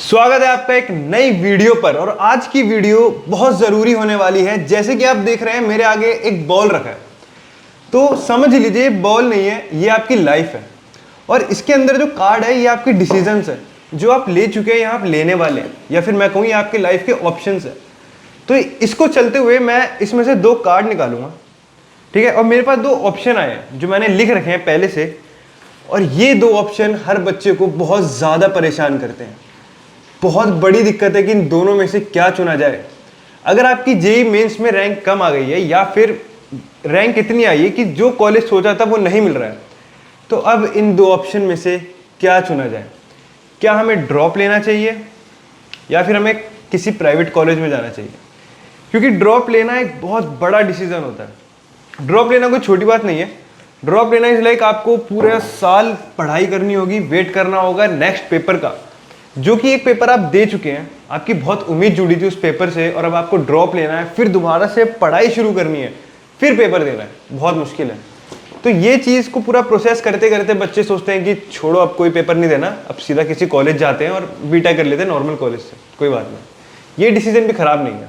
स्वागत है आपका एक नई वीडियो पर। और आज की वीडियो बहुत ज़रूरी होने वाली है। जैसे कि आप देख रहे हैं मेरे आगे एक बॉल रखा है, तो समझ लीजिए बॉल नहीं है, ये आपकी लाइफ है। और इसके अंदर जो कार्ड है ये आपके डिसीजंस है जो आप ले चुके हैं या आप लेने वाले हैं, या फिर मैं कहूँ ये आपकी लाइफ के ऑप्शंस है। तो इसको चलते हुए मैं इसमें से दो कार्ड निकालूंगा, ठीक है। और मेरे पास दो ऑप्शन आए हैं जो मैंने लिख रखे हैं पहले से, और ये दो ऑप्शन हर बच्चे को बहुत ज़्यादा परेशान करते हैं। बहुत बड़ी दिक्कत है कि इन दोनों में से क्या चुना जाए। अगर आपकी जेईई मेंस में रैंक कम आ गई है या फिर रैंक इतनी आई है कि जो कॉलेज सोचा था वो नहीं मिल रहा है, तो अब इन दो ऑप्शन में से क्या चुना जाए। क्या हमें ड्रॉप लेना चाहिए या फिर हमें किसी प्राइवेट कॉलेज में जाना चाहिए, क्योंकि ड्रॉप लेना एक बहुत बड़ा डिसीजन होता है। ड्रॉप लेना कोई छोटी बात नहीं है। ड्रॉप लेना इज लाइक आपको पूरे साल पढ़ाई करनी होगी, वेट करना होगा नेक्स्ट पेपर का, जो कि एक पेपर आप दे चुके हैं, आपकी बहुत उम्मीद जुड़ी थी उस पेपर से, और अब आपको ड्रॉप लेना है, फिर दोबारा से पढ़ाई शुरू करनी है, फिर पेपर देना है, बहुत मुश्किल है। तो ये चीज़ को पूरा प्रोसेस करते करते बच्चे सोचते हैं कि छोड़ो अब कोई पेपर नहीं देना, अब सीधा किसी कॉलेज जाते हैं और बीटेक कर लेते हैं नॉर्मल कॉलेज से, कोई बात नहीं। ये डिसीजन भी खराब नहीं है,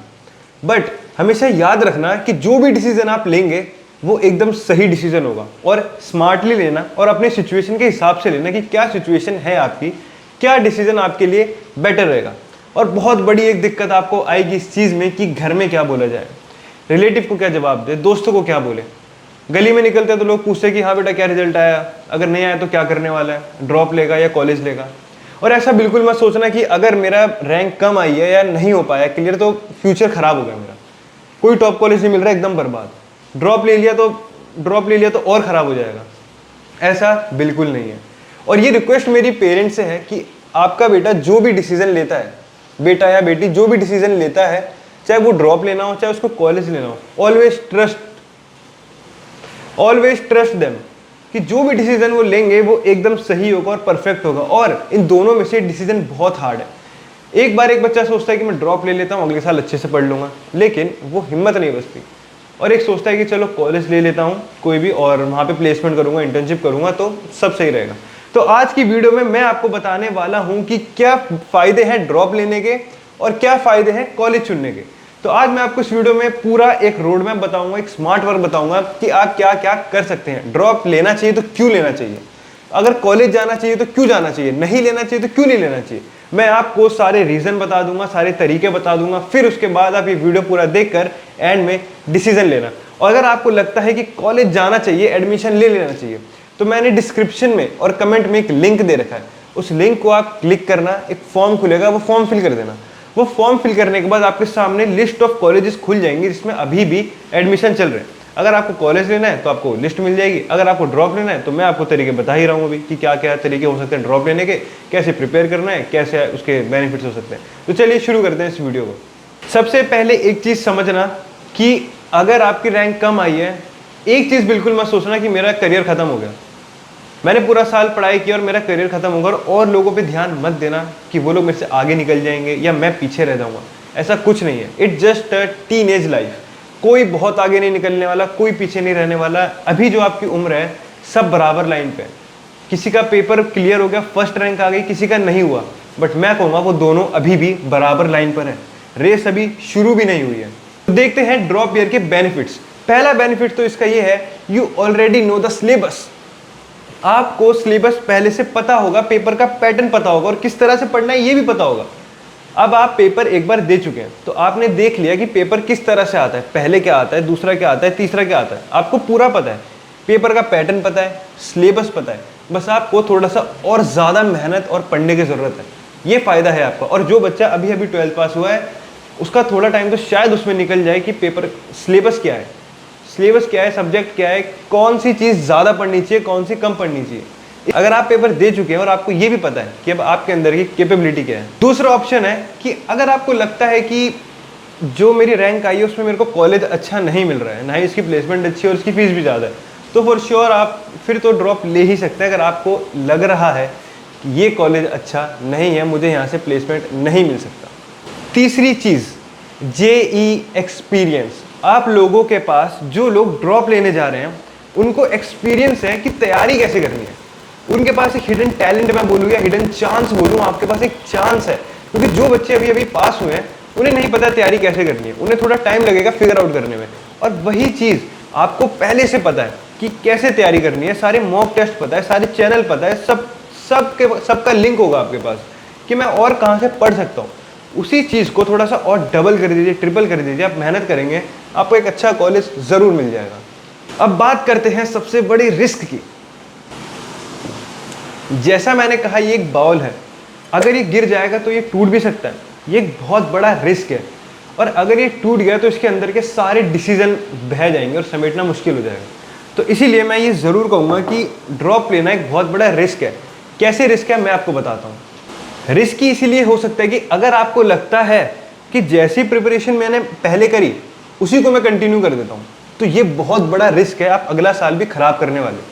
बट हमेशा याद रखना कि जो भी डिसीजन आप लेंगे वो एकदम सही डिसीजन होगा, और स्मार्टली लेना और अपने सिचुएशन के हिसाब से लेना कि क्या सिचुएशन है आपकी, क्या डिसीजन आपके लिए बेटर रहेगा। और बहुत बड़ी एक दिक्कत आपको आएगी इस चीज़ में कि घर में क्या बोला जाए, रिलेटिव को क्या जवाब दे, दोस्तों को क्या बोले। गली में निकलते हैं तो लोग पूछते हैं कि हाँ बेटा क्या रिजल्ट आया, अगर नहीं आया तो क्या करने वाला है, ड्रॉप लेगा या कॉलेज लेगा। और ऐसा बिल्कुल मत सोचना कि अगर मेरा रैंक कम आई है या नहीं हो पाया क्लियर तो फ्यूचर खराब हो गया मेरा, कोई टॉप कॉलेज नहीं मिल रहा, एकदम बर्बाद। ड्रॉप ले लिया तो और ख़राब हो जाएगा, ऐसा बिल्कुल नहीं है। और ये रिक्वेस्ट मेरी पेरेंट्स से है कि आपका बेटा जो भी डिसीजन लेता है, बेटा या बेटी जो भी डिसीजन लेता है, चाहे वो ड्रॉप लेना हो चाहे उसको कॉलेज लेना हो, ऑलवेज ट्रस्ट देम कि जो भी डिसीजन वो लेंगे वो एकदम सही होगा और परफेक्ट होगा। और इन दोनों में से डिसीजन बहुत हार्ड है। एक बार एक बच्चा सोचता है कि मैं ड्रॉप ले लेता हूँ, अगले साल अच्छे से पढ़ लूँगा, लेकिन वो हिम्मत नहीं बचती। और एक सोचता है कि चलो कॉलेज ले लेता हूँ कोई भी, और वहाँ पे प्लेसमेंट करूँगा, इंटर्नशिप करूँगा तो सब सही रहेगा। तो आज की वीडियो में मैं आपको बताने वाला हूँ कि क्या फ़ायदे हैं ड्रॉप लेने के और क्या फ़ायदे हैं कॉलेज चुनने के। तो आज मैं आपको इस वीडियो में पूरा एक रोड मैप बताऊँगा, एक स्मार्ट वर्क बताऊँगा कि आप क्या क्या कर सकते हैं। ड्रॉप लेना चाहिए तो क्यों लेना चाहिए, अगर कॉलेज जाना चाहिए तो क्यों जाना चाहिए, नहीं लेना चाहिए तो क्यों नहीं लेना चाहिए। मैं आपको सारे रीज़न बता दूंगा, सारे तरीके बता दूंगा, फिर उसके बाद आप ये वीडियो पूरा देखकर एंड में डिसीजन लेना। और अगर आपको लगता है कि कॉलेज जाना चाहिए, एडमिशन ले लेना चाहिए, तो मैंने डिस्क्रिप्शन में और कमेंट में एक लिंक दे रखा है, उस लिंक को आप क्लिक करना, एक फॉर्म खुलेगा, वो फॉर्म फिल कर देना। वो फॉर्म फिल करने के बाद आपके सामने लिस्ट ऑफ कॉलेजेस खुल जाएंगे जिसमें अभी भी एडमिशन चल रहे हैं। अगर आपको कॉलेज लेना है तो आपको लिस्ट मिल जाएगी, अगर आपको ड्रॉप लेना है तो मैं आपको तरीके बता ही रहा हूँ अभी कि क्या क्या तरीके हो सकते हैं ड्रॉप लेने के, कैसे प्रिपेयर करना है, कैसे उसके बेनिफिट्स हो सकते हैं। तो चलिए शुरू करते हैं इस वीडियो को। सबसे पहले एक चीज़ समझना कि अगर आपकी रैंक कम आई है, एक चीज़ बिल्कुल मत सोचना कि मेरा करियर ख़त्म हो गया, मैंने पूरा साल पढ़ाई की और मेरा करियर ख़त्म होगा, और लोगों पे ध्यान मत देना कि वो लोग मेरे से आगे निकल जाएंगे या मैं पीछे रह जाऊँगा। ऐसा कुछ नहीं है। It's just a teenage life. कोई बहुत आगे नहीं निकलने वाला, कोई पीछे नहीं रहने वाला। अभी जो आपकी उम्र है सब बराबर लाइन पे। किसी का पेपर क्लियर हो गया, फर्स्ट रैंक आ गई, किसी का नहीं हुआ, बट मैं कहूँगा वो दोनों अभी भी बराबर लाइन पर है, रेस अभी शुरू भी नहीं हुई है। तो देखते हैं ड्रॉप ईयर के बेनिफिट्स। पहला बेनिफिट तो इसका ये है, you already know the syllabus. आपको सिलेबस पहले से पता होगा, पेपर का पैटर्न पता होगा और किस तरह से पढ़ना है ये भी पता होगा। अब आप पेपर एक बार दे चुके हैं तो आपने देख लिया कि पेपर किस तरह से आता है, पहले क्या आता है, दूसरा क्या आता है, तीसरा क्या आता है, आपको पूरा पता है। पेपर का पैटर्न पता है, सिलेबस पता है, बस आपको थोड़ा सा और ज़्यादा मेहनत और पढ़ने की ज़रूरत है। ये फ़ायदा है आपका। और जो बच्चा अभी अभी 12th पास हुआ है उसका थोड़ा टाइम तो शायद उसमें निकल जाए कि पेपर सिलेबस क्या है, सब्जेक्ट क्या है, कौन सी चीज़ ज़्यादा पढ़नी चाहिए, कौन सी कम पढ़नी चाहिए। अगर आप पेपर दे चुके हैं और आपको ये भी पता है कि अब आपके अंदर की कैपेबिलिटी क्या है। दूसरा ऑप्शन है कि अगर आपको लगता है कि जो मेरी रैंक आई है उसमें मेरे को कॉलेज अच्छा नहीं मिल रहा है, ना ही इसकी प्लेसमेंट अच्छी है और इसकी फीस भी ज़्यादा है, तो फॉर श्योर आप फिर तो ड्रॉप ले ही सकते हैं। अगर आपको लग रहा है कि ये कॉलेज अच्छा नहीं है, मुझे यहाँ से प्लेसमेंट नहीं मिल सकता। तीसरी चीज़, जेईई एक्सपीरियंस। आप लोगों के पास, जो लोग ड्रॉप लेने जा रहे हैं, उनको एक्सपीरियंस है कि तैयारी कैसे करनी है। उनके पास एक हिडन टैलेंट मैं बोलूँ या हिडन चांस बोलूँ, आपके पास एक चांस है क्योंकि जो बच्चे अभी अभी पास हुए हैं उन्हें नहीं पता तैयारी कैसे करनी है, उन्हें थोड़ा टाइम लगेगा फिगर आउट करने में। और वही चीज़ आपको पहले से पता है कि कैसे तैयारी करनी है, सारे मॉक टेस्ट पता है, सारे चैनल पता है, सबका लिंक होगा आपके पास कि मैं और कहाँ से पढ़ सकता हूँ। उसी चीज़ को थोड़ा सा और डबल कर दीजिए, ट्रिपल कर दीजिए, आप मेहनत करेंगे आपको एक अच्छा कॉलेज ज़रूर मिल जाएगा। अब बात करते हैं सबसे बड़ी रिस्क की। जैसा मैंने कहा ये एक बाउल है, अगर ये गिर जाएगा तो ये टूट भी सकता है, ये एक बहुत बड़ा रिस्क है। और अगर ये टूट गया तो इसके अंदर के सारे डिसीजन बह जाएंगे और समेटना मुश्किल हो जाएगा। तो इसीलिए मैं ये ज़रूर कहूँगा कि ड्रॉप लेना एक बहुत बड़ा रिस्क है। कैसे रिस्क है मैं आपको बताता हूँ। रिस्की इसीलिए हो सकता है कि अगर आपको लगता है कि जैसी प्रिपरेशन मैंने पहले करी उसी को मैं कंटिन्यू कर देता हूँ, तो ये बहुत बड़ा रिस्क है, आप अगला साल भी खराब करने वाले।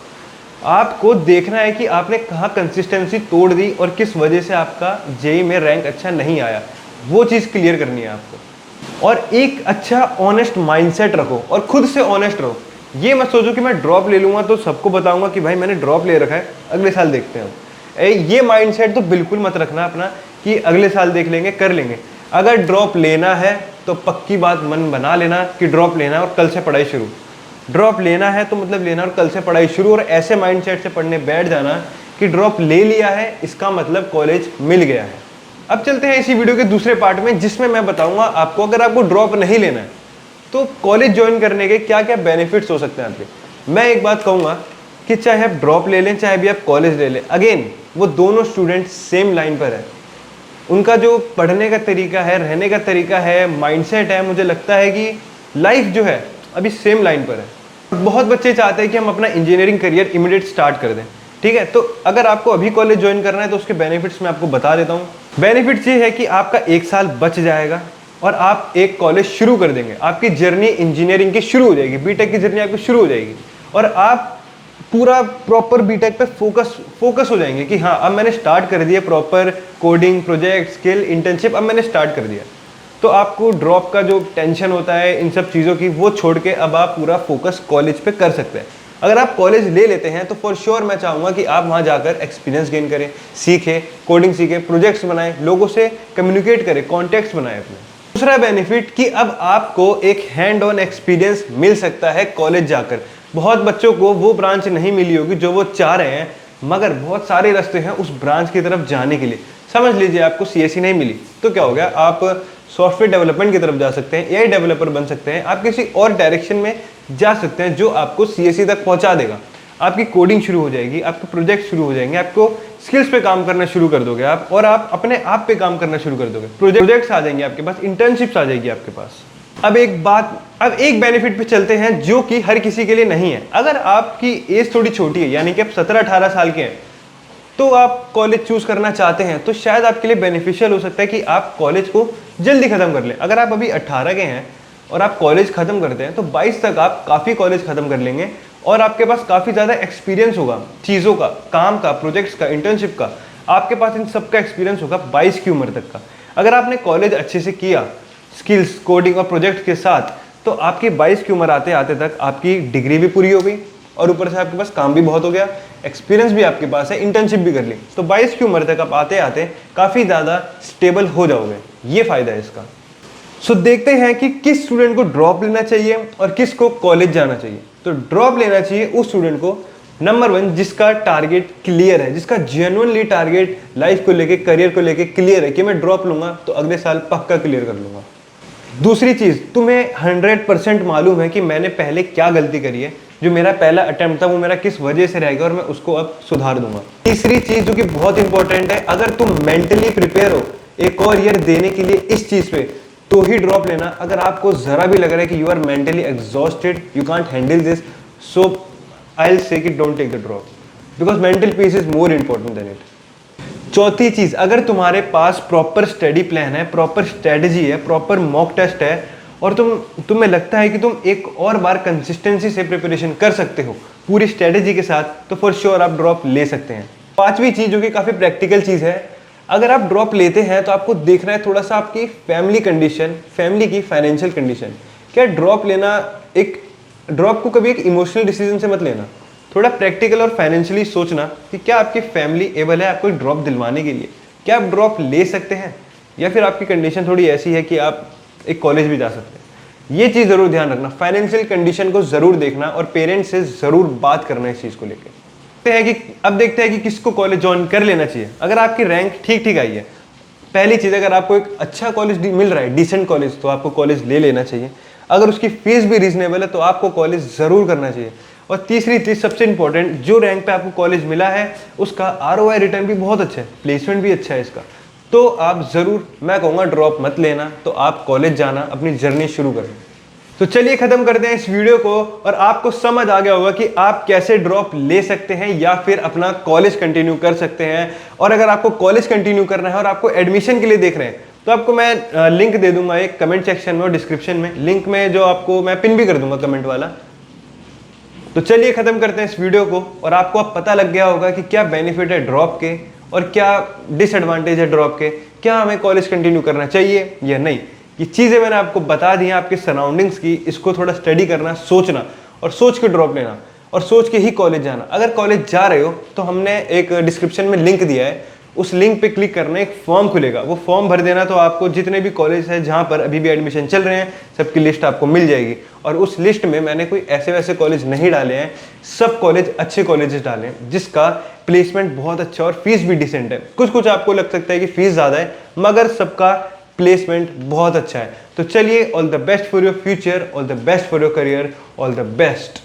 आपको देखना है कि आपने कहाँ कंसिस्टेंसी तोड़ दी और किस वजह से आपका जेईई में रैंक अच्छा नहीं आया, वो चीज़ क्लियर करनी है आपको। और एक अच्छा ऑनेस्ट माइंडसेट रखो और खुद से ऑनेस्ट रहो। ये मत सोचो कि मैं ड्रॉप ले लूँगा तो सबको बताऊँगा कि भाई मैंने ड्रॉप ले रखा है, अगले साल देखते हैं। ये माइंडसेट तो बिल्कुल मत रखना अपना कि अगले साल देख लेंगे, कर लेंगे। अगर ड्रॉप लेना है तो पक्की बात मन बना लेना कि ड्रॉप लेना है और कल से पढ़ाई शुरू। ड्रॉप लेना है तो मतलब लेना और कल से पढ़ाई शुरू, और ऐसे माइंडसेट से पढ़ने बैठ जाना कि ड्रॉप ले लिया है इसका मतलब कॉलेज मिल गया है। अब चलते हैं इसी वीडियो के दूसरे पार्ट में, जिसमें मैं बताऊंगा आपको अगर आपको ड्रॉप नहीं लेना है तो कॉलेज ज्वाइन करने के क्या क्या बेनिफिट्स हो सकते हैं आपके। मैं एक बात कहूँगा कि चाहे आप ड्रॉप ले लें चाहे भी आप कॉलेज ले लें, अगेन वो दोनों स्टूडेंट सेम लाइन पर है। उनका जो पढ़ने का तरीका है, रहने का तरीका है, माइंडसेट है, मुझे लगता है कि लाइफ जो है अभी सेम लाइन पर है। बहुत बच्चे चाहते हैं कि हम अपना इंजीनियरिंग करियर इमीडिएट स्टार्ट कर दें, ठीक है। तो अगर आपको अभी कॉलेज ज्वाइन करना है तो उसके बेनिफिट्स मैं आपको बता देता हूँ। बेनिफिट्स ये है कि आपका एक साल बच जाएगा और आप एक कॉलेज शुरू कर देंगे। आपकी जर्नी इंजीनियरिंग की शुरू हो जाएगी, बीटेक की जर्नी आपकी शुरू हो जाएगी और आप पूरा प्रॉपर बीटेक पे फोकस हो जाएंगे कि हाँ अब मैंने स्टार्ट कर दिया proper coding, project, skill, internship, अब मैंने स्टार्ट कर दिया। तो आपको ड्रॉप का जो टेंशन होता है इन सब चीज़ों की वो छोड़ के अब आप पूरा फोकस कॉलेज पे कर सकते हैं। अगर आप कॉलेज ले लेते हैं तो फॉर श्योर मैं चाहूँगा कि आप वहाँ जाकर एक्सपीरियंस गेन करें, सीखें, कोडिंग सीखें, प्रोजेक्ट्स बनाएं, लोगों से कम्युनिकेट करें, कॉन्टेक्ट्स बनाएं अपने। दूसरा बेनिफिट कि अब आपको एक हैंड ऑन एक्सपीरियंस मिल सकता है कॉलेज जाकर। बहुत बच्चों को वो ब्रांच नहीं मिली होगी जो वो चाह रहे हैं, मगर बहुत सारे रास्ते हैं उस ब्रांच की तरफ जाने के लिए। समझ लीजिए आपको सीएसई नहीं मिली तो क्या हो गया, आप सॉफ्टवेयर डेवलपमेंट की तरफ जा सकते हैं, एआई डेवलपर बन सकते हैं, आप किसी और डायरेक्शन में जा सकते हैं जो आपको सीएसई तक पहुंचा देगा। आपकी कोडिंग शुरू हो जाएगी, आपके प्रोजेक्ट शुरू हो जाएंगे, आपको स्किल्स पे काम करना शुरू कर दोगे आप, और आप अपने आप पे काम करना शुरू कर दोगे। प्रोजेक्ट्स आ जाएंगे आपके पास, इंटर्नशिप्स आ जाएगी आपके पास। अब एक बेनिफिट पे चलते हैं जो कि हर किसी के लिए नहीं है। अगर आपकी एज थोड़ी छोटी है, यानी कि आप 17-18 साल के हैं, तो आप कॉलेज चूज करना चाहते हैं तो शायद आपके लिए बेनिफिशियल हो सकता है कि आप कॉलेज को जल्दी खत्म कर लें। अगर आप अभी 18 के हैं और आप कॉलेज खत्म करते हैं तो 22 तक आप काफ़ी कॉलेज खत्म कर लेंगे और आपके पास काफ़ी ज़्यादा एक्सपीरियंस होगा चीज़ों का, काम का, प्रोजेक्ट्स का, इंटर्नशिप का। आपके पास इन सब का एक्सपीरियंस होगा 22 की उम्र तक का। अगर आपने कॉलेज अच्छे से किया स्किल्स, कोडिंग और प्रोजेक्ट के साथ, तो आपकी 22 की उम्र आते आते तक आपकी डिग्री भी पूरी हो गई और ऊपर से आपके पास काम भी बहुत हो गया, एक्सपीरियंस भी आपके पास है, इंटर्नशिप भी कर ली। तो 22 की उम्र तक आप आते आते काफ़ी ज़्यादा स्टेबल हो जाओगे। ये फ़ायदा है इसका। सो देखते हैं कि किस स्टूडेंट को ड्रॉप लेना चाहिए और किसको कॉलेज जाना चाहिए। तो ड्रॉप लेना चाहिए उस स्टूडेंट को, नंबर 1, जिसका टारगेट क्लियर है, जिसका जेन्युइनली टारगेट लाइफ को लेके, करियर को लेके क्लियर है कि मैं ड्रॉप लूँगा तो अगले साल पक्का क्लियर कर लूँगा। दूसरी चीज़, तुम्हें 100% मालूम है कि मैंने पहले क्या गलती करी है, जो मेरा पहला अटेम्प्ट था वो मेरा किस वजह से रह गया और मैं उसको अब सुधार दूंगा। तीसरी चीज़ जो कि बहुत इंपॉर्टेंट है, अगर तुम मेंटली प्रिपेयर हो एक और ईयर देने के लिए इस चीज़ पे, तो ही ड्रॉप लेना। अगर आपको ज़रा भी लग रहा है कि you are mentally exhausted, you can't handle this, so I will say कि don't take the drop, because mental peace is more important than it. चौथी चीज़, अगर तुम्हारे पास प्रॉपर स्टडी प्लान है, प्रॉपर स्ट्रेटजी है, प्रॉपर मॉक टेस्ट है और तुम्हें लगता है कि तुम एक और बार कंसिस्टेंसी से प्रिपरेशन कर सकते हो पूरी स्ट्रेटजी के साथ, तो फॉर श्योर आप ड्रॉप ले सकते हैं। पांचवी चीज़ जो कि काफ़ी प्रैक्टिकल चीज़ है, अगर आप ड्रॉप लेते हैं तो आपको देखना है थोड़ा सा आपकी फैमिली कंडीशन, फैमिली की फाइनेंशियल कंडीशन। क्या ड्रॉप लेना, एक ड्रॉप को कभी एक इमोशनल डिसीजन से मत लेना, थोड़ा प्रैक्टिकल और फाइनेंशियली सोचना कि क्या आपकी फैमिली एबल है आपको ड्रॉप दिलवाने के लिए, क्या आप ड्रॉप ले सकते हैं। या फिर आपकी कंडीशन थोड़ी ऐसी है कि आप एक कॉलेज भी जा सकते हैं। ये चीज़ ज़रूर ध्यान रखना, फाइनेंशियल कंडीशन को ज़रूर देखना और पेरेंट्स से ज़रूर बात करना इस चीज़ को लेकर। अब देखते हैं कि किसको कॉलेज ज्वाइन कर लेना चाहिए। अगर आपकी रैंक ठीक ठीक आई है, पहली चीज़, अगर आपको एक अच्छा कॉलेज मिल रहा है, डिसेंट कॉलेज, तो आपको कॉलेज ले लेना चाहिए। अगर उसकी फीस भी रीजनेबल है तो आपको कॉलेज ज़रूर करना चाहिए। और तीसरी चीज़ सबसे इंपॉर्टेंट, जो रैंक पे आपको कॉलेज मिला है उसका ROI रिटर्न भी बहुत अच्छा है, प्लेसमेंट भी अच्छा है इसका, तो आप ज़रूर, मैं कहूँगा ड्रॉप मत लेना, तो आप कॉलेज जाना, अपनी जर्नी शुरू करें। तो चलिए खत्म करते हैं इस वीडियो को, और आपको समझ आ गया होगा कि आप कैसे ड्रॉप ले सकते हैं या फिर अपना कॉलेज कंटिन्यू कर सकते हैं। और अगर आपको कॉलेज कंटिन्यू करना है और आपको एडमिशन के लिए देख रहे हैं, तो आपको मैं लिंक दे दूंगा एक कमेंट सेक्शन में और डिस्क्रिप्शन में, लिंक में जो आपको मैं पिन भी कर दूंगा कमेंट वाला। तो चलिए खत्म करते हैं इस वीडियो को, और आपको अब पता लग गया होगा कि क्या बेनिफिट है ड्रॉप के और क्या डिसएडवांटेज है ड्रॉप के, क्या हमें कॉलेज कंटिन्यू करना चाहिए या नहीं। ये चीज़ें मैंने आपको बता दी हैं, आपके सराउंडिंग्स की, इसको थोड़ा स्टडी करना, सोचना, और सोच के ड्रॉप लेना, और सोच के ही कॉलेज जाना। अगर कॉलेज जा रहे हो तो हमने एक डिस्क्रिप्शन में लिंक दिया है, उस लिंक पे क्लिक करना, एक फॉर्म खुलेगा, वो फॉर्म भर देना, तो आपको जितने भी कॉलेज है जहाँ पर अभी भी एडमिशन चल रहे हैं सबकी लिस्ट आपको मिल जाएगी। और उस लिस्ट में मैंने कोई ऐसे वैसे कॉलेज नहीं डाले हैं, सब कॉलेज अच्छे कॉलेजेस डाले हैं जिसका प्लेसमेंट बहुत अच्छा और फीस भी डिसेंट है। कुछ कुछ आपको लग सकता है कि फीस ज़्यादा है, मगर सबका प्लेसमेंट बहुत अच्छा है। तो चलिए, all the best for your future, all the best for your career, all the best.